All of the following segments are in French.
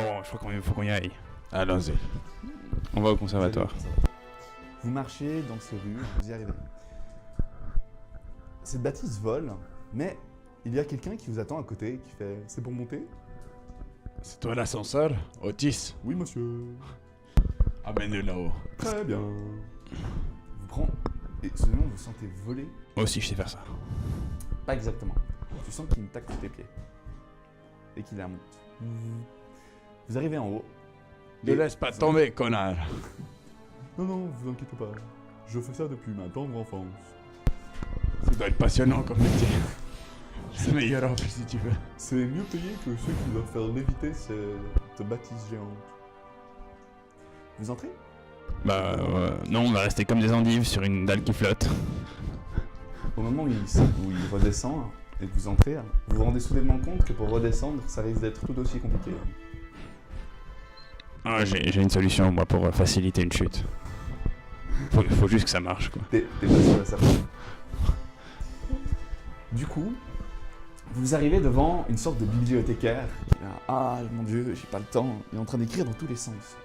Bon, je crois qu'il faut qu'on y aille. Allons-y. On va au conservatoire. Vous marchez dans ces rues, vous y arrivez. Cette bâtisse vole, mais il y a quelqu'un qui vous attend à côté qui fait « C'est pour monter ?» C'est toi l'ascenseur, Otis? « Oui, monsieur. Amène-nous là-haut. » Très bien. Vous prenez... Et soudainement, vous sentez voler. Moi aussi, je sais faire ça. Pas exactement. Tu sens qu'il me tacle tes pieds. Et qu'il la monte. Vous arrivez en haut. Ne laisse pas tomber, connard. Non, non, vous inquiétez pas. Je fais ça depuis ma tendre enfance. Ça doit être passionnant comme métier. C'est meilleur offre si tu veux. C'est mieux payé que ceux qui doivent faire léviter cette bâtisse géante. Vous entrez? Bah, non, on va rester comme des endives sur une dalle qui flotte. Au moment où il redescend et que vous entrez, vous vous rendez soudainement compte que pour redescendre, ça risque d'être tout aussi compliqué. Ah, j'ai une solution, moi, pour faciliter une chute. Faut juste que ça marche, quoi. T'es pas sur la serpente. Du coup, vous arrivez devant une sorte de bibliothécaire qui est là, ah mon dieu, j'ai pas le temps. Il est en train d'écrire dans tous les sens.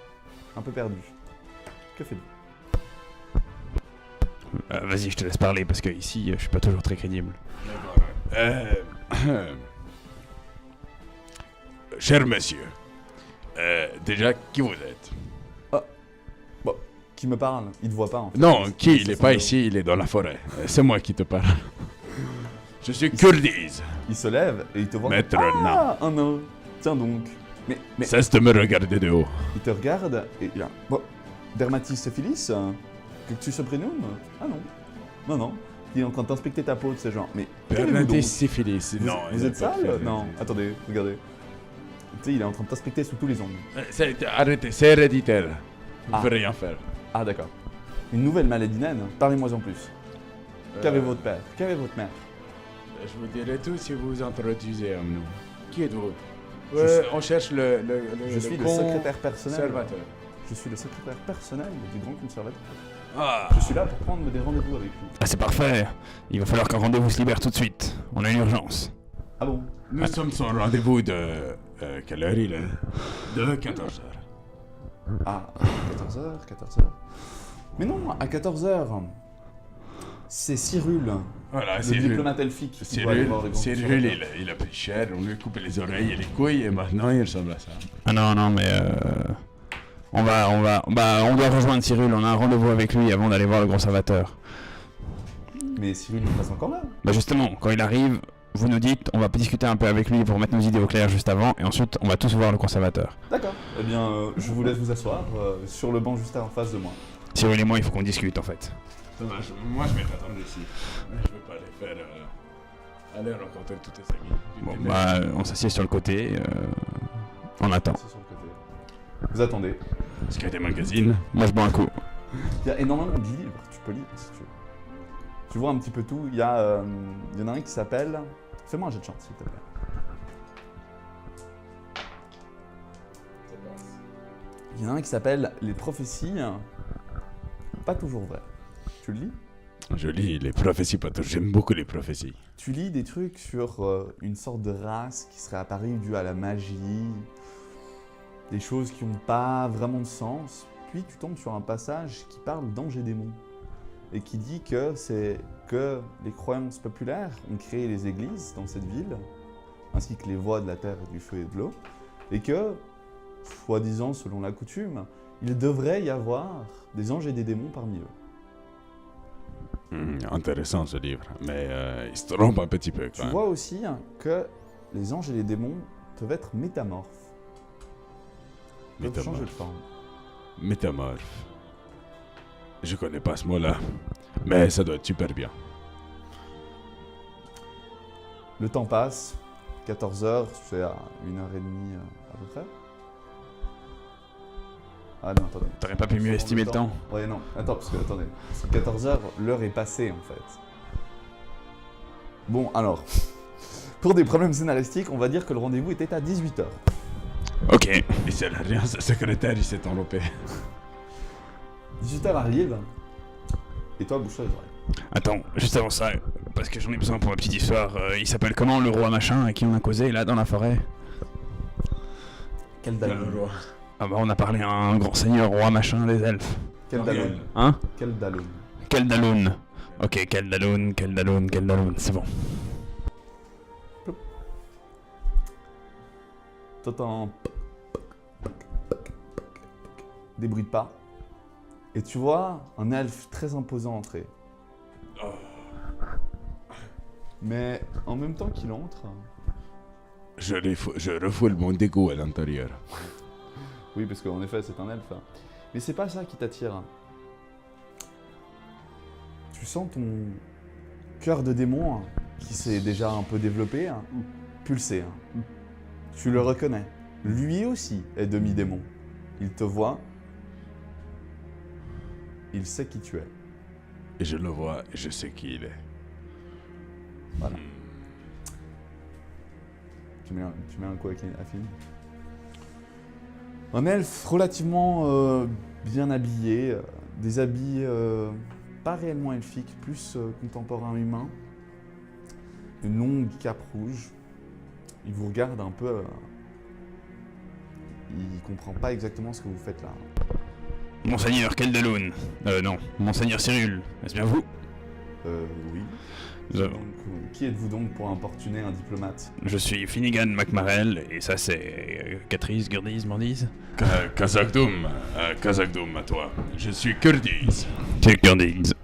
Un peu perdu. Que faites-vous? Vas-y, je te laisse parler, parce que ici, je suis pas toujours très crédible. Cher monsieur, déjà, qui vous êtes? Qui me parle? Il te voit pas en fait. Non, qui? Il est pas ici, il est dans la forêt. C'est moi qui te parle. Je suis Kurdiz. Il se lève et il te voit. Maître Ah, un nain. Tiens donc. Mais Cesse de me regarder de haut. il te regarde et il a... Bon, dermatis syphilis, que tu se prénommes? Ah non. Non, non. Il est en train de t'inspecter ta peau de ce genre. Mais qu'avez-vous Bernatis donc? syphilis. Vous, Non, vous il êtes n'a pas sale? fait- Non. Attendez, regardez. Tu sais, il est en train de t'inspecter sous tous les ongles. Arrêtez, c'est héréditaire. Vous ne Ah. pouvez rien faire. Ah d'accord. Une nouvelle maladie naine? Parlez-moi en plus. Qu'avait votre père? Qu'avait votre mère? Je vous dirai tout si vous vous introduisez à nous. Qui êtes-vous? Je suis- On cherche le Je suis le secrétaire personnel. conservateur. Je suis le secrétaire personnel du grand conservateur. Ah, Je suis là pour prendre des rendez-vous avec lui. Ah, c'est parfait. Il va falloir qu'un rendez-vous se libère tout de suite. On a une urgence. Ah bon? nous sommes son rendez-vous de... quelle heure il est? De 14h. Ah, 14h, 14h. Mais non, à 14h, c'est Cyrul, Voilà, le Cyril. diplomate elfique qui doit aller Cyril, voir le grand Cyril, conservateur. il a pris cher, on lui a coupé les oreilles et les couilles et maintenant il ressemble à ça. Ah non, non, mais on doit rejoindre Cyril. On a un rendez-vous avec lui avant d'aller voir le conservateur. Mais Cyrul n'est pas encore là. Bah justement, quand il arrive, vous nous dites, on va discuter un peu avec lui pour mettre nos idées au clair juste avant, et ensuite on va tous voir le conservateur. D'accord. Eh bien, je vous laisse vous asseoir sur le banc juste en face de moi. Cyril et moi, il faut qu'on discute en fait. Dommage, moi je vais t'attendre ici. Je veux pas les faire aller rencontrer tous tes amis. Bon, bah, on s'assied sur le côté, on attend. C'est sur le côté. Vous attendez. Est-ce qu'il y a des magazines? Moi, je bois un coup. Il y a énormément de livres, tu peux lire si tu veux. Tu vois un petit peu tout. Il y en a un qui s'appelle... Fais-moi un jet de chance, s'il te plaît. Il y en a un qui s'appelle Les prophéties pas toujours vraies. Tu le lis? Je lis les prophéties, pas toujours. J'aime beaucoup les prophéties. Tu lis des trucs sur une sorte de race qui serait apparue due à la magie, des choses qui n'ont pas vraiment de sens. Puis tu tombes sur un passage qui parle d'anges et démons et qui dit que c'est que les croyances populaires ont créé les églises dans cette ville, ainsi que les voies de la terre, du feu et de l'eau, et que, soi-disant selon la coutume, il devrait y avoir des anges et des démons parmi eux. Intéressant ce livre, mais il se trompe un petit peu Tu quand même. vois aussi que les anges et les démons peuvent être métamorphes. Ils peuvent changer de forme. Métamorphe. Je connais pas ce mot-là, mais ça doit être super bien. Le temps passe, 14h, c'est à 1h30 à peu près. Ah non, attendez. T'aurais pas pu mieux estimer le temps? Ouais, non, attends, parce que, attendez. 14h, l'heure est passée en fait. Bon, alors, pour des problèmes scénaristiques, on va dire que le rendez-vous était à 18h. Ok. Il sert à rien, sa secrétaire, il s'est enveloppé. 18h arrive, et toi, bouge-toi les oreilles. Attends, juste avant ça, parce que j'en ai besoin pour ma petite histoire, il s'appelle comment le roi machin à qui on a causé là dans la forêt? Quel Daloun? Ah bah on a parlé à un grand seigneur, roi machin des elfes. Quel Daloun? Hein? Quel Daloun? Quel Daloun? Ok, quel Daloun, quel Daloun, quel Daloun, c'est bon. T'entends des bruits de pas. Et tu vois un elfe très imposant entrer. Mais en même temps qu'il entre... Je refoule mon dégoût à l'intérieur. Oui, parce qu'en effet, c'est un elfe. Mais c'est pas ça qui t'attire. Tu sens ton cœur de démon, qui s'est déjà un peu développé, pulser. Tu le reconnais. Lui aussi est demi-démon. Il te voit. Il sait qui tu es. Et je le vois et je sais qui il est. Voilà. Tu mets un quoi, Affine? Un elfe relativement bien habillé, des habits pas réellement elfiques, plus contemporains humains, une longue cape rouge. Il vous regarde un peu, il comprend pas exactement ce que vous faites là. Monseigneur Keldaloun. Non, Monseigneur Cyril, est-ce bien vous? Oui. Nous avons- Donc, qui êtes-vous donc pour importuner un diplomate? Je suis Finnegan MacMarel, et ça c'est... Catrice, Gurdiz, Mordiz? Kazakdoum, Kazakdoum à toi. Je suis Kurdiz. C'est Gurdiz.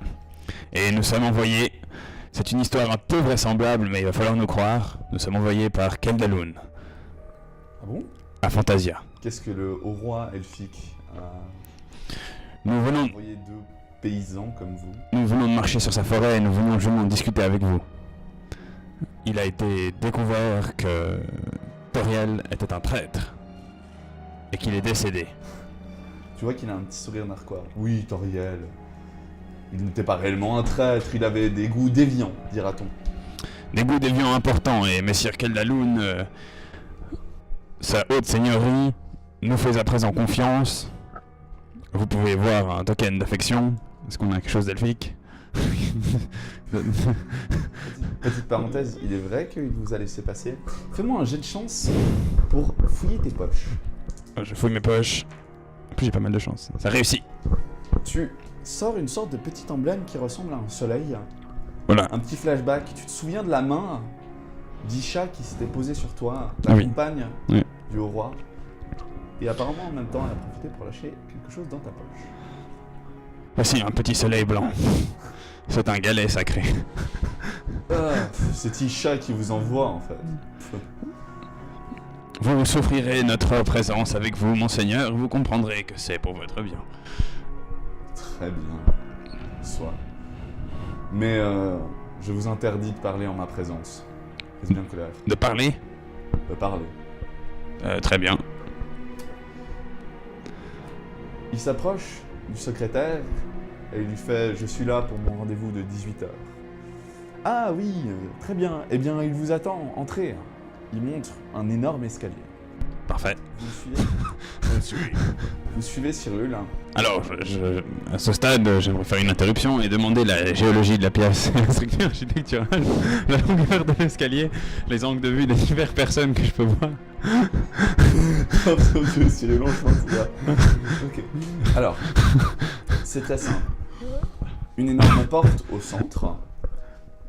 Et nous sommes envoyés... C'est une histoire un peu vraisemblable, mais il va falloir nous croire. Nous sommes envoyés par Keldaloun, Ah bon? à Fantasia. Qu'est-ce que le haut roi elfique a Nous venons envoyé deux paysans comme vous? Nous venons de marcher sur sa forêt et nous venons justement discuter avec vous. Il a été découvert que Toriel était un traître et qu'il est décédé. Tu vois qu'il a un petit sourire narquois. Oui, Toriel. Il n'était pas réellement un traître, il avait des goûts déviants, dira-t-on. Des goûts déviants importants et Messire Keldaloun, sa haute seigneurie, nous fait à présent confiance. Vous pouvez voir un token d'affection. Est-ce qu'on a quelque chose d'elfique? Petite parenthèse, il est vrai qu'il vous a laissé passer. Fais-moi un jet de chance pour fouiller tes poches. Je fouille mes poches. En plus j'ai pas mal de chance. Ça réussit. Tu sors une sorte de petit emblème qui ressemble à un soleil. Voilà. Un petit flashback. Tu te souviens de la main d'Isha qui s'était posée sur toi, la Ah oui. compagne Oui. du haut roi. Et apparemment, en même temps, elle a profité pour lâcher quelque chose dans ta poche. Voici un petit soleil blanc. C'est un galet sacré. C'est Isha qui vous envoie, en fait. Vous souffrirez notre présence avec vous, monseigneur. Vous comprendrez que c'est pour votre bien. Très bien. Soit. Mais je vous interdis de parler en ma présence. C'est bien clair. De parler? De parler. Très bien. Il s'approche du secrétaire et il lui fait « Je suis là pour mon rendez-vous de 18h. » « Ah oui, très bien. Eh bien, il vous attend. Entrez. » Il montre un énorme escalier. Parfait. Vous le suivez? Je suis. Vous suivez Cyril. Alors, à ce stade, j'aimerais faire une interruption et demander la géologie de la pièce, la structure architecturale, la longueur de l'escalier, les angles de vue des diverses personnes que je peux voir. Ok, Cyril, je pense que c'est ça. Ok. Alors, c'est très simple. Une énorme porte au centre,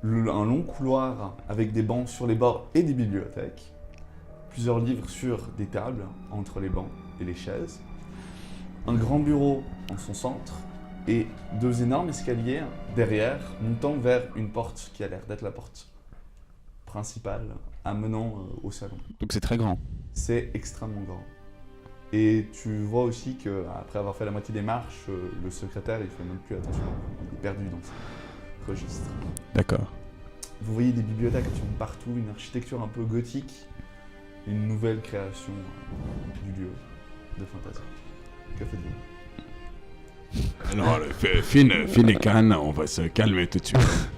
un long couloir avec des bancs sur les bords et des bibliothèques, plusieurs livres sur des tables entre les bancs et les chaises, un grand bureau en son centre et deux énormes escaliers derrière montant vers une porte qui a l'air d'être la porte principale amenant au salon. Donc c'est très grand. C'est extrêmement grand. Et tu vois aussi qu'après avoir fait la moitié des marches, le secrétaire il fait même plus attention, il est perdu dans ce registre. D'accord. Vous voyez des bibliothèques partout, une architecture un peu gothique, une nouvelle création du lieu de Fantasia. Que faites-vous? Alors, Finn et Khan, on va se calmer tout de suite.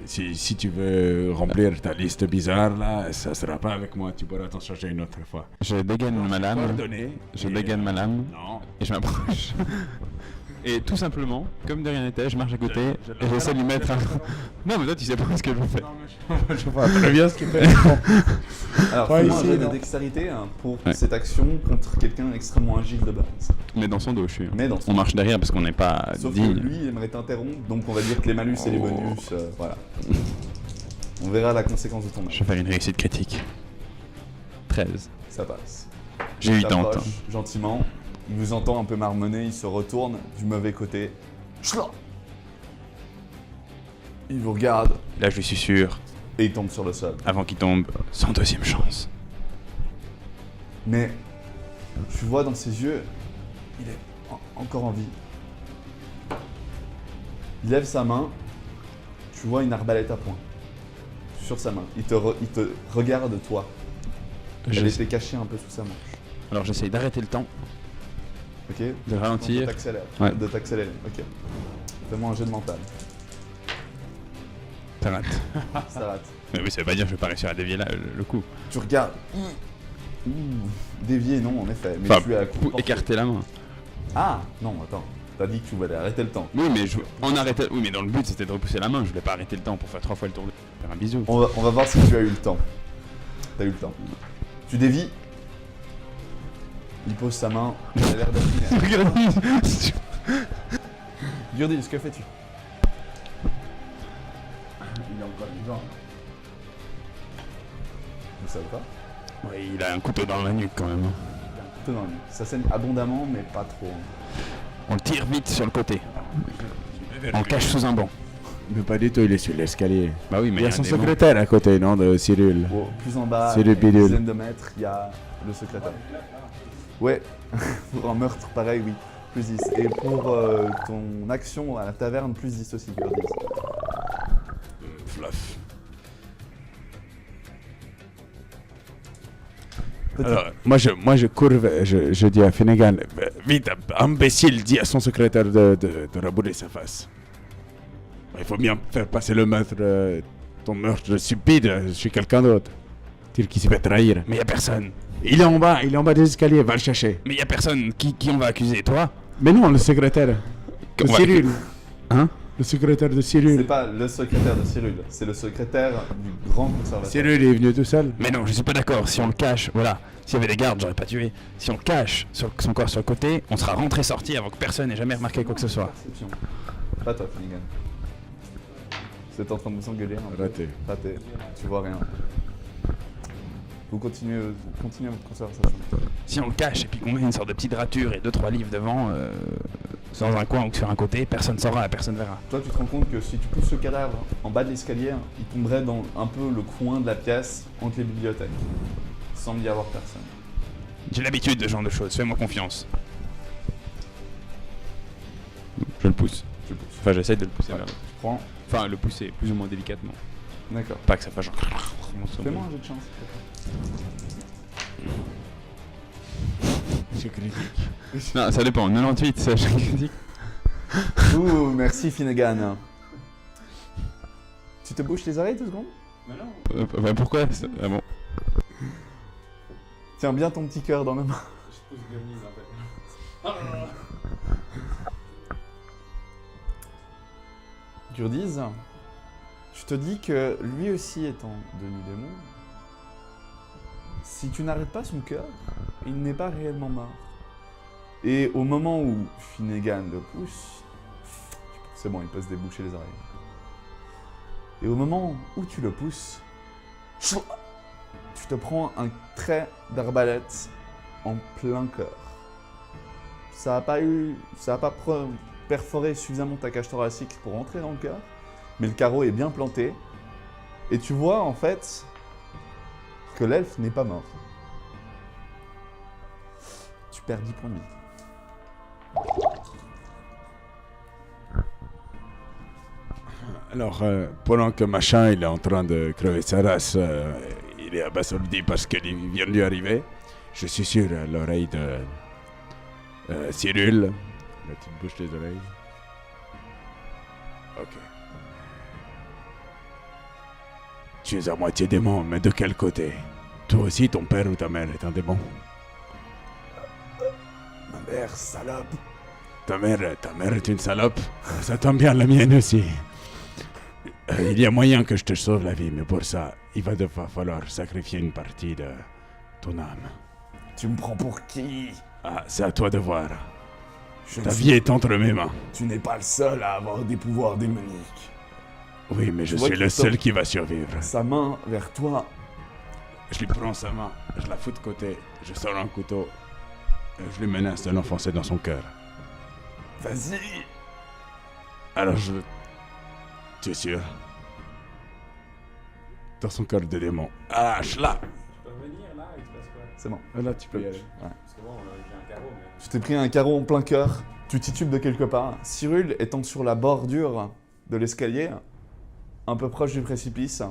Si tu veux remplir ta liste bizarre là, ça sera pas avec moi. Tu pourras t'en charger une autre fois. Je dégaine ma lame. Pardonnez. Je dégaine ma lame Non. et je m'approche. Et tout simplement, comme de rien n'était, je marche à côté et j'essaie de lui mettre un... Non mais toi tu sais pas ce que je fais. Je vois très bien ce qu'il fait. Alors, Ouais, fais-moi un ici, jet de non. dextérité hein, pour Ouais. cette action contre quelqu'un extrêmement agile de base. Mais dans son dos je suis. Mais dans son On marche derrière parce qu'on n'est pas Sauf que digne. lui, il aimerait t'interrompre, donc on va dire que les malus et les Oh. bonus, voilà. On verra la conséquence de ton Je acte. vais faire une réussite critique. 13. Ça passe. J'ai eu Il tente. s'approche gentiment, il vous entend un peu marmonner, il se retourne du mauvais côté. Chla. Il vous regarde Là je suis sûr, et il tombe sur le sol. avant qu'il tombe, sans deuxième chance. Mais tu vois dans ses yeux, il est encore en vie. Il lève sa main, tu vois une arbalète à poing sur sa main. Il te regarde toi. Elle Je- était cachée un peu sous sa manche. Alors j'essaye d'arrêter le temps, Ok. de De ralentir. t'accélérer. Ouais. De t'accélérer. Ok. Fais-moi un jet de mental. Ça rate. Ça rate. Mais oui, ça veut pas dire que je vais pas réussir à dévier le coup. Tu regardes. Ouh. Dévier, non, en effet. Mais Enfin, tu es à coup pour porté. écarter la main. Ah non, attends. T'as dit que tu voulais arrêter le temps. Oui, mais on arrêtait. Oui, mais dans le but c'était de repousser la main. Je voulais pas arrêter le temps pour faire 3 fois le tour de. Faire un bisou. On va voir si tu as eu le temps. T'as eu le temps. Tu dévis. Il pose sa main. Il a l'air d'être Gurdis, que fais-tu? Il est encore vivant. Vous savez pas? Oui, il a un couteau dans la nuque quand même. Tout dans le nez. Ça saigne abondamment, mais pas trop. On le tire vite sur le côté. On le cache sous un banc. Mais pas du tout, il est sur l'escalier. Bah oui, mais Il y a un son démon. secrétaire à côté, non, de Cyril. Bon, plus en bas, C'est le à une bidule. dizaine de mètres, il y a le secrétaire. Ouais, pour un meurtre pareil, oui. Plus 10. Et pour ton action à la taverne, plus 10 aussi, Gurdis. Fluff. Petit- Alors, moi je cours, je dis à Finnegan, vite, imbécile, dis à son secrétaire de rabouler sa face. Il faut bien faire passer le meurtre, ton meurtre stupide, je suis quelqu'un d'autre. Dire qu'il s'est fait trahir. Mais y a personne. Il est en bas des escaliers, va le chercher. Mais y a personne. Qui on va accuser? Toi? Mais non, le secrétaire de On va- Cyril. Hein? Le secrétaire de C'est Cyril. pas le secrétaire de Cyril, c'est le secrétaire du grand conservateur. Cyril est venu tout seul. Mais non, je suis pas d'accord. Si on le cache, voilà. S'il y avait des gardes, j'aurais pas tué. Si on le cache son corps sur le côté, on sera rentré-sorti avant que personne n'ait jamais remarqué quoi que ce soit. Perception. Pas toi, Finnegan. Vous êtes en train de vous engueuler un peu. Raté. Raté. Tu vois rien. Vous continuez votre conversation. Si on le cache et puis qu'on met une sorte de petite rature et 2-3 livres devant, dans un coin ou sur un côté, personne saura, personne verra. Toi, tu te rends compte que si tu pousses le cadavre en bas de l'escalier, il tomberait dans un peu le coin de la pièce entre les bibliothèques. Il semble y avoir personne. J'ai l'habitude de ce genre de choses, fais-moi confiance. Je le pousse. Tu le pousses. Enfin, j'essaie de le pousser Ouais. vers Tu prends. Enfin, le pousser plus ou moins délicatement. D'accord. Pas que ça fasse genre. Fais-moi un jet de chance. C'est critique. Non, ça dépend. 98, c'est chaque critique. Ouh, merci Finnegan. Tu te bouches les oreilles 2 secondes? Bah, pourquoi Ah bon. Tiens bien ton petit cœur dans la main. Gurdis, je te dis que lui aussi étant demi-démon, si tu n'arrêtes pas son cœur, il n'est pas réellement mort. Et au moment où Finnegan le pousse, c'est bon, il peut se déboucher les oreilles. Et au moment où tu le pousses, tu te prends un trait d'arbalète en plein cœur. Ça n'a pas perforé suffisamment ta cage thoracique pour entrer dans le cœur, mais le carreau est bien planté. Et tu vois en fait que l'elfe n'est pas mort. Tu perds 10 points de vie. Alors, pendant que machin il est en train de crever sa race, il est abasourdi parce qu'il vient de lui arriver, je suis sûr à l'oreille de Cyril. Là, tu te bouges les oreilles. Ok. Tu es à moitié démon, mais de quel côté? Toi aussi, ton père ou ta mère est un démon? Ma mère, salope. Ta mère est une salope. Ça tombe bien, la mienne aussi. Il y a moyen que je te sauve la vie, mais pour ça, il va devoir falloir sacrifier une partie de ton âme. Tu me prends pour qui? Ah, c'est à toi de voir. Je Ta ne vie suis- est entre mes mains. Tu n'es pas le seul à avoir des pouvoirs démoniques. Oui, mais je Tu vois suis qu'il le sort- seul qui va survivre. Sa main vers toi. Je lui prends sa main, je la fous de côté, je sors un couteau, et je lui menace de l'enfoncer dans son cœur. Vas-y. Alors je... Tu es sûr? Dans son cœur de démon. Arrache-la! C'est bon. Là, tu peux y aller. Tu t'es pris un carreau en plein cœur. Tu titubes de quelque part. Cyril étant sur la bordure de l'escalier, un peu proche du précipice,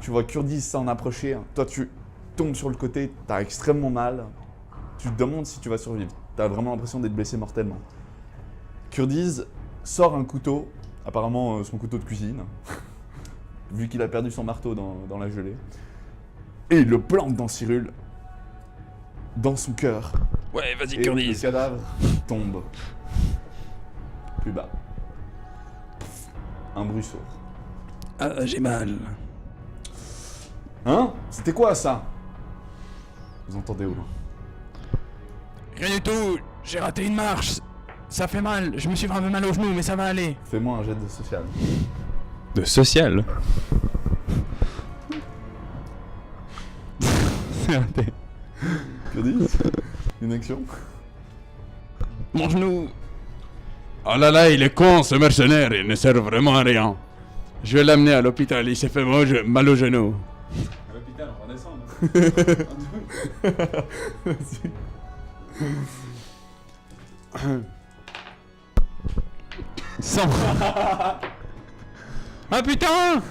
tu vois Kurdis s'en approcher. Toi, tu tombes sur le côté, t'as extrêmement mal. Tu te demandes si tu vas survivre. T'as vraiment l'impression d'être blessé mortellement. Kurdis sort un couteau, apparemment son couteau de cuisine, vu qu'il a perdu son marteau dans la gelée. Et il le plante dans Cyril, dans son cœur. Ouais, vas-y, Et le Kurdis. cadavre tombe. Plus bas. Un bruit sourd. Ah, j'ai mal. Hein? C'était quoi ça? Vous entendez où? Rien du tout, j'ai raté une marche. Ça fait mal, je me suis vraiment mal au genou, mais ça va aller. Fais-moi un jet de social. De social? C'est raté. Que dis? Une action? Mon genou. Oh là là, il est con, ce mercenaire, il ne sert vraiment à rien. Je vais l'amener à l'hôpital, il s'est fait mal au genou. À l'hôpital, on va descendre. Sang. Ah putain!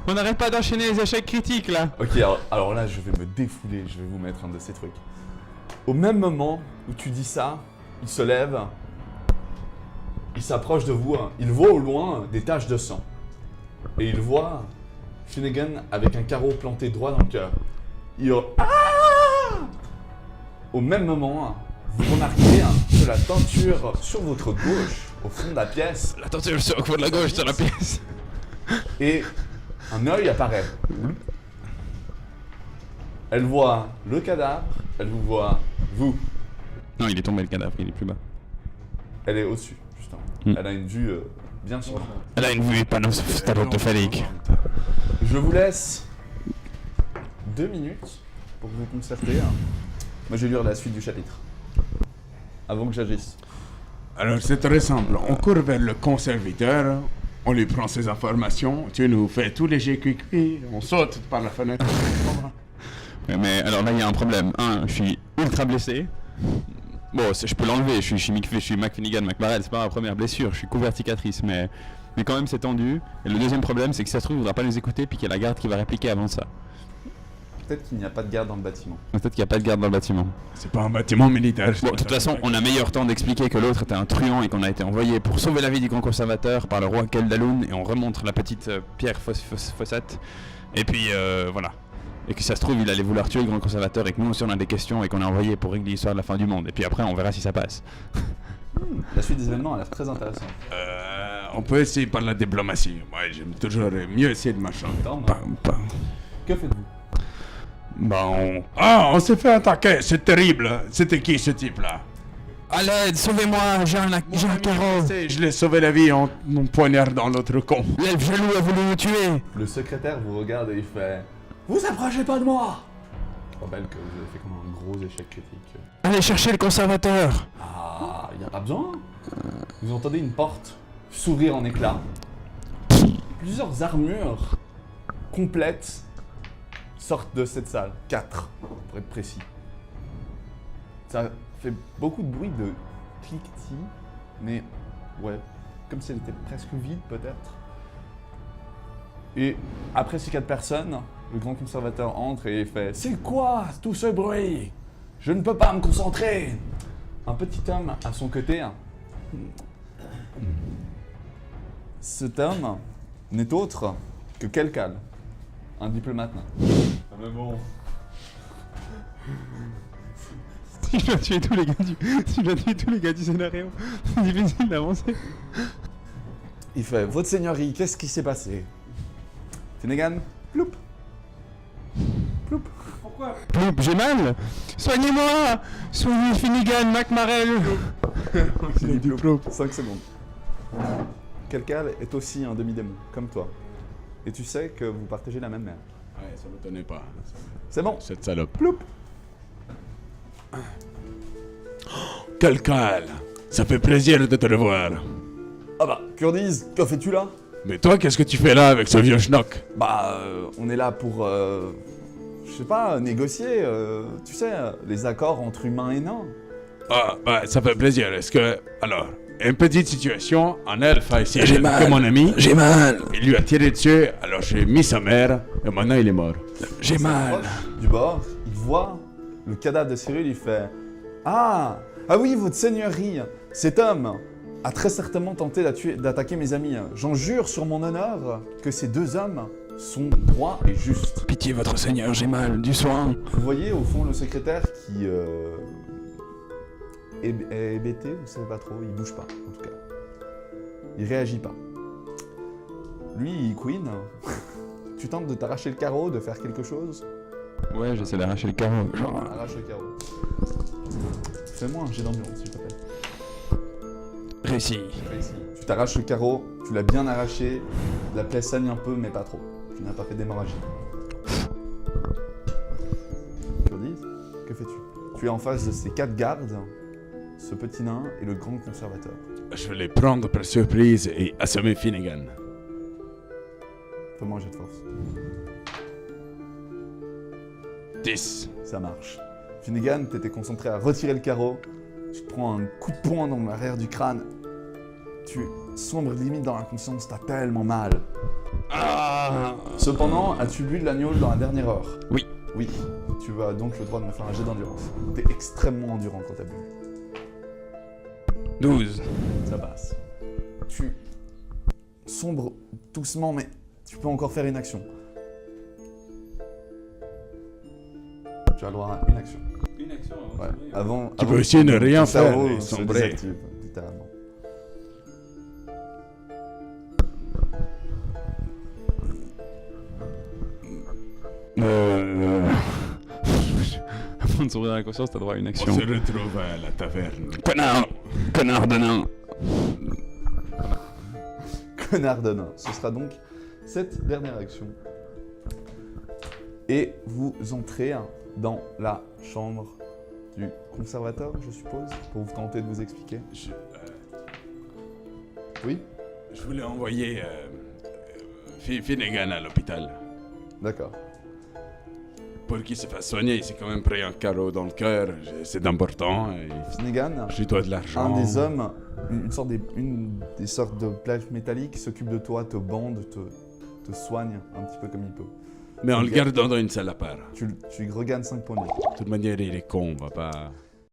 On n'arrête pas d'enchaîner les échecs critiques là. Ok, alors là, je vais me défouler, je vais vous mettre un de ces trucs. Au même moment où tu dis ça, il se lève, il s'approche de vous, hein. Il voit au loin des taches de sang. Et il voit Finnegan avec un carreau planté droit dans le cœur. Il hurle Ah! Au même moment, vous remarquez que la teinture sur votre gauche, au fond de la pièce, La teinture sur le coin de la gauche sur la pièce. et un œil apparaît. Elle voit le cadavre, elle vous voit, vous. Non, il est tombé le cadavre, il est plus bas. Elle est au-dessus, justement. Mm. Elle a une vue bien sur vous. Elle a une vue panophthalmique. Je vous laisse 2 minutes pour vous concerter. Moi, je vais lire la suite du chapitre. Avant que j'agisse. Alors c'est très simple, on court vers le conservateur, on lui prend ses informations, tu nous fais tous les jets cuits, on saute par la fenêtre. Ouais, mais alors là, il y a un problème. Je suis ultra blessé. Bon, je peux l'enlever, je suis McFinnigan, McBarrel, c'est pas ma première blessure, je suis couvert de cicatrices, mais quand même c'est tendu. Et le deuxième problème, c'est que si ça se trouve, il voudra pas nous écouter, puis qu'il y a la garde qui va répliquer avant ça. Peut-être qu'il n'y a pas de garde dans le bâtiment. Peut-être qu'il n'y a pas de garde dans le bâtiment. C'est pas un bâtiment militaire. Bon, de toute façon, on a meilleur temps d'expliquer que l'autre était un truand et qu'on a été envoyé pour sauver la vie du grand conservateur par le roi Keldaloun, et on remonte la petite pierre fossette. Et puis voilà. Et que ça se trouve, il allait vouloir tuer le grand conservateur et que nous aussi on a des questions et qu'on est envoyé pour régler l'histoire de la fin du monde. Et puis après, on verra si ça passe. La suite des événements a l'air très intéressante. On peut essayer par la diplomatie. Moi, j'aime toujours mieux essayer de marcher. Que faites-vous? On s'est fait attaquer, c'est terrible. C'était qui ce type-là? À l'aide, sauvez-moi, j'ai un carreau. Je l'ai sauvé la vie en poignardant l'autre con. L'elfe jaloux a voulu nous tuer. Le secrétaire vous regarde et il fait Vous approchez pas de moi! Je rappelle que vous avez fait comme un gros échec critique. Allez chercher le conservateur. Ah, y a pas besoin. Vous entendez une porte s'ouvrir en éclats. Plusieurs armures complètes sortent de cette salle. 4, pour être précis. Ça fait beaucoup de bruit de cliquetis, mais ouais, comme si elle était presque vide peut-être. Et après ces 4 personnes, le grand conservateur entre et fait « C'est quoi tout ce bruit? Je ne peux pas me concentrer !» Un petit homme à son côté. Cet homme n'est autre que Kelkal, un diplomate nain. Ah mais bon. Si je dois tuer tous les gars du scénario, c'est difficile d'avancer. Il fait, votre seigneurie, qu'est-ce qui s'est passé? Finnegan, ploup. Ploup. Ploup, j'ai mal. Soignez-moi. Soignez Finnegan, McMarel. J'ai dit ploup. 5 secondes. Kelkal est aussi un demi-démon, comme toi. Et tu sais que vous partagez la même mère. Ouais, ça me tenait pas. C'est bon. Cette salope. Ploup. Calcal, ça fait plaisir de te revoir. Ah bah, Kurdiz, que fais-tu là? Mais toi, qu'est-ce que tu fais là avec ce vieux schnock? Bah, on est là pour, je sais pas, négocier, tu sais, les accords entre humains et nains. Ah, bah, ça fait plaisir. Est-ce que... Alors, une petite situation, un elfe a essayé que mon ami. J'ai mal. Il lui a tiré dessus, alors j'ai mis sa mère, et maintenant il est mort. J'ai Il mal. s'approche du bord, il voit le cadavre de Cyril, il fait ah oui, votre seigneurie, cet homme a très certainement tenté d'attaquer mes amis. J'en jure sur mon honneur que ces deux hommes sont droits et justes. Pitié, votre seigneur, j'ai mal. Du soin. Vous voyez au fond le secrétaire qui est hébété, vous savez pas trop, il bouge pas en tout cas. Il réagit pas. Lui, Queen, tu tentes de t'arracher le carreau, de faire quelque chose? Ouais, j'essaie d'arracher le carreau. Genre... Arrache le carreau. Fais-moi un jet d'ambiance, s'il te plaît. Réussi. Réussi. Tu t'arraches le carreau, tu l'as bien arraché, la plaie saigne un peu, mais pas trop. Tu n'as pas fait d'hémorragie. Kurdiz, que fais-tu? Tu es en face de ces 4 gardes, ce petit nain et le grand conservateur. Je vais les prendre par surprise et assommer Finnegan. Fais-moi un jet de force. 10. Ça marche. Finnegan, t'étais concentré à retirer le carreau, tu te prends un coup de poing dans l'arrière du crâne, tu sombres limite dans l'inconscience, t'as tellement mal. Cependant, as-tu bu de l'agneau dans la dernière heure? Oui. Oui. Tu as donc le droit de me faire un jet d'endurance. T'es extrêmement endurant quand t'as bu. 12. Ça passe. Tu sombres doucement, mais tu peux encore faire une action. Tu as le droit à une action. Une action avant Ouais. de sombrer. Avant, Tu peux aussi ne rien ton cerveau faire et se sombrer. désactive, littéralement. Avant de s'ouvrir la conscience, t'as droit à une On action. se retrouve à la taverne. Connard. Connard de nain. Connard de nain. Ce sera donc cette dernière action. Et vous entrez dans la chambre du conservateur, je suppose, pour vous tenter de vous expliquer. Oui? Je voulais envoyer Finnegan à l'hôpital. D'accord. Pour qu'il se fasse soigner, il s'est quand même pris un carreau dans le cœur. C'est important. Et Finnegan, je lui dois de l'argent. un des hommes, une des sortes de plages métalliques s'occupe de toi, te bande, te soigne un petit peu comme il peut. Mais en le Ok. gardant dans une salle à part. Tu regagnes 5 points de vie. De toute manière, il est con, on va pas...